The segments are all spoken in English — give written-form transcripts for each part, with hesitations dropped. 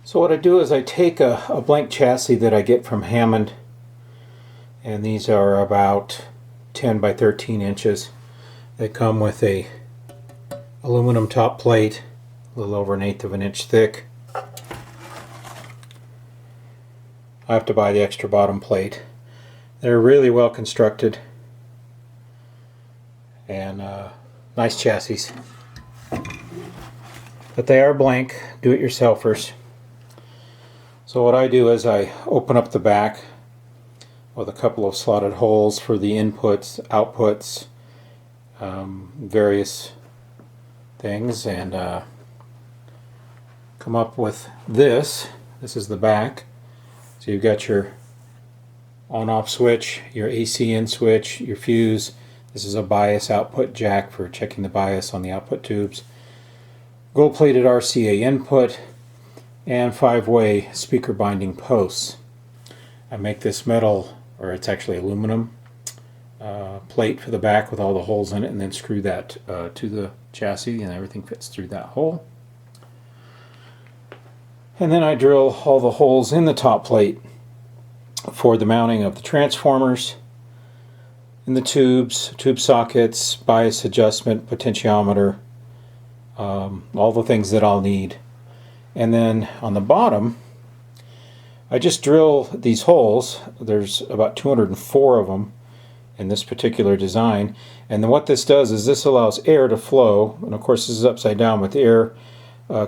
So what I do is I take a blank chassis that I get from Hammond, and these are about 10 by 13 inches. They come with a aluminum top plate, a little over 1/8 of an inch thick. I have to buy the extra bottom plate. They're really well constructed and nice chassis. But they are blank, do-it-yourselfers. So what I do is I open up the back with a couple of slotted holes for the inputs, outputs, various things, and come up with this. This is the back. So you've got your on-off switch, your AC in switch, your fuse. This is a bias output jack for checking the bias on the output tubes. Gold-plated RCA input, and 5-way speaker binding posts. I make this metal, or it's actually aluminum, plate for the back with all the holes in it, and then screw that to the chassis, and everything fits through that hole. And then I drill all the holes in the top plate for the mounting of the transformers, in the tubes, tube sockets, bias adjustment, potentiometer, all the things that I'll need. And then on the bottom, I just drill these holes. There's about 204 of them in this particular design. And then what this does is this allows air to flow. And of course this is upside down, with the air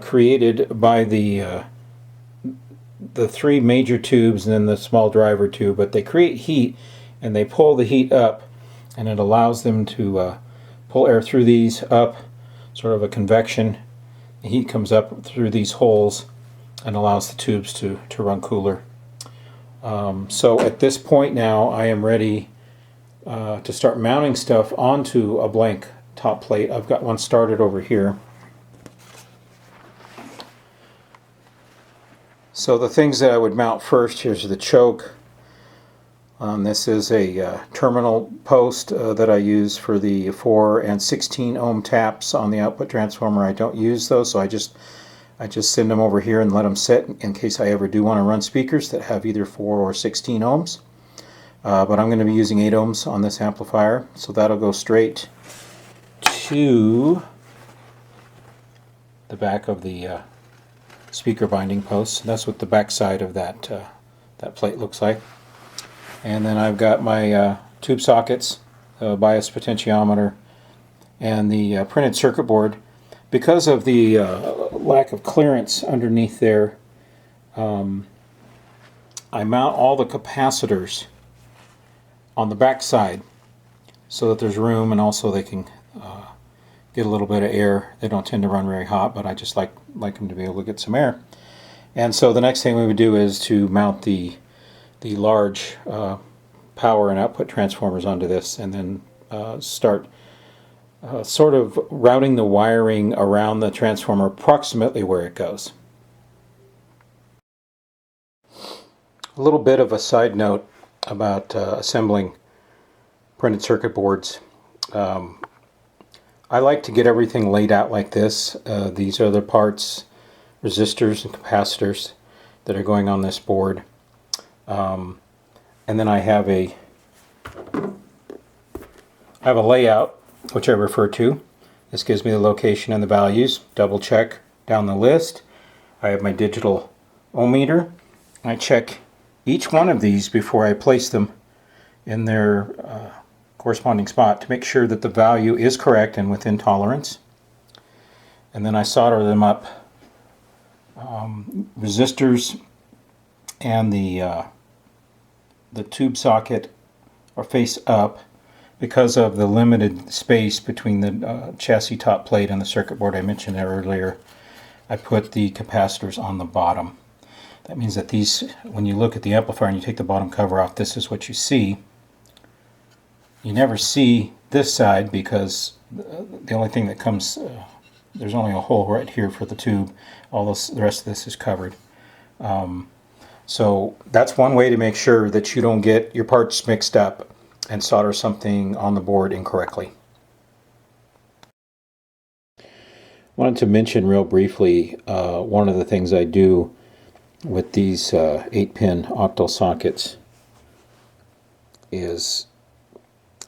created by the 3 major tubes and then the small driver tube. But they create heat and they pull the heat up, and it allows them to pull air through these up, sort of a convection. The heat comes up through these holes and allows the tubes to run cooler. So at this point now I am ready to start mounting stuff onto a blank top plate. I've got one started over here. So the things that I would mount first, here's the choke. This is a terminal post that I use for the 4 and 16 ohm taps on the output transformer. I don't use those, so I just send them over here and let them sit in case I ever do want to run speakers that have either 4 or 16 ohms. But I'm going to be using 8 ohms on this amplifier, so that'll go straight to the back of the speaker binding post. That's what the back side of that plate looks like. And then I've got my tube sockets, bias potentiometer, and the printed circuit board. Because of the lack of clearance underneath there, I mount all the capacitors on the back side so that there's room, and also they can get a little bit of air. They don't tend to run very hot, but I just like them to be able to get some air. And so the next thing we would do is to mount the large power and output transformers onto this, and then start sort of routing the wiring around the transformer approximately where it goes. A little bit of a side note about assembling printed circuit boards. I like to get everything laid out like this. These are the parts, resistors and capacitors, that are going on this board. And then I have a layout which I refer to. This gives me the location and the values. Double check down the list. I have my digital ohm meter. I check each one of these before I place them in their corresponding spot to make sure that the value is correct and within tolerance. And then I solder them up. Resistors and the tube socket are face up because of the limited space between the chassis top plate and the circuit board I mentioned earlier. I put the capacitors on the bottom. That means that these, when you look at the amplifier and you take the bottom cover off, this is what you see. You never see this side because the only thing that comes, there's only a hole right here for the tube. All this, the rest of this is covered. So that's one way to make sure that you don't get your parts mixed up and solder something on the board incorrectly. Wanted to mention real briefly one of the things I do with these 8-pin octal sockets is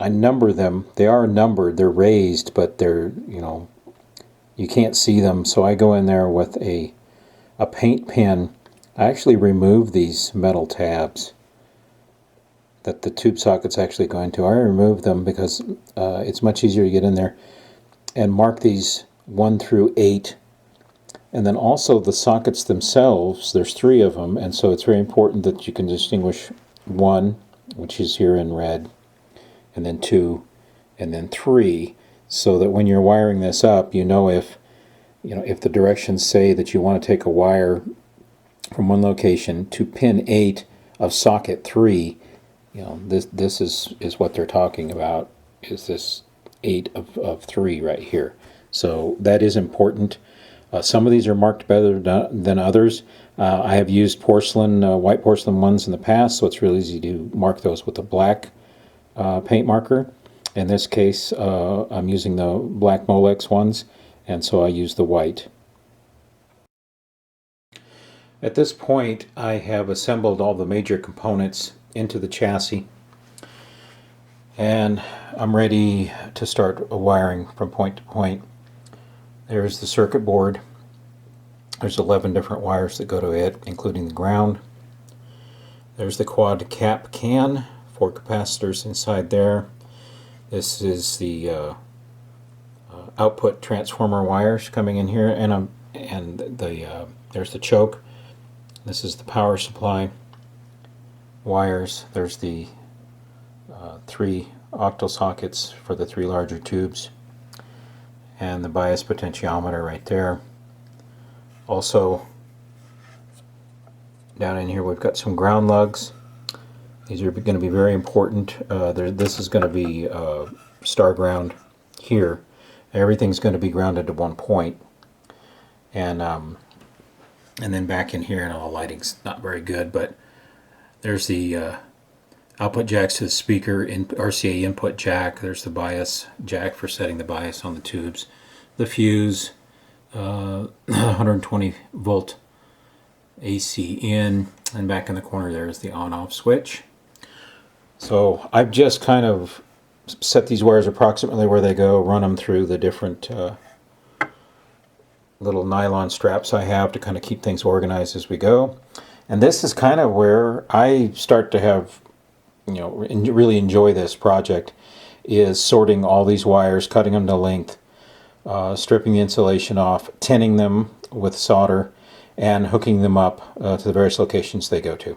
I number them. They are numbered, they're raised, but they're, you can't see them, so I go in there with a paint pen. I actually remove these metal tabs that the tube socket's actually going to. I remove them because it's much easier to get in there and mark these 1 through 8. And then also the sockets themselves, there's 3 of them, and so it's very important that you can distinguish 1, which is here in red, and then 2, and then 3, so that when you're wiring this up, if the directions say that you want to take a wire from one location to pin 8 of socket 3, this is what they're talking about, is this 8 of 3 right here. So that is important. Some of these are marked better than others. I have used white porcelain ones in the past, so it's really easy to mark those with a black paint marker. In this case, I'm using the black Molex ones, and so I use the white. At this point, I have assembled all the major components into the chassis, and I'm ready to start wiring from point to point. There's the circuit board. There's 11 different wires that go to it, including the ground. There's the quad cap can, 4 capacitors inside there. This is the output transformer wires coming in here, and there's the choke. This is the power supply wires. There's the 3 octal sockets for the 3 larger tubes, and the bias potentiometer right there. Also, down in here we've got some ground lugs. These are going to be very important. This is going to be star ground here. Everything's going to be grounded to one point. And then back in here, and all the lighting's not very good, but there's the output jacks to the speaker, RCA input jack. There's the bias jack for setting the bias on the tubes. The fuse, 120 volt AC in, and back in the corner there is the on-off switch. So I've just kind of set these wires approximately where they go, run them through the different little nylon straps I have to kind of keep things organized as we go. And this is kind of where I start to have, really enjoy this project, is sorting all these wires, cutting them to length, stripping the insulation off, tinning them with solder, and hooking them up to the various locations they go to.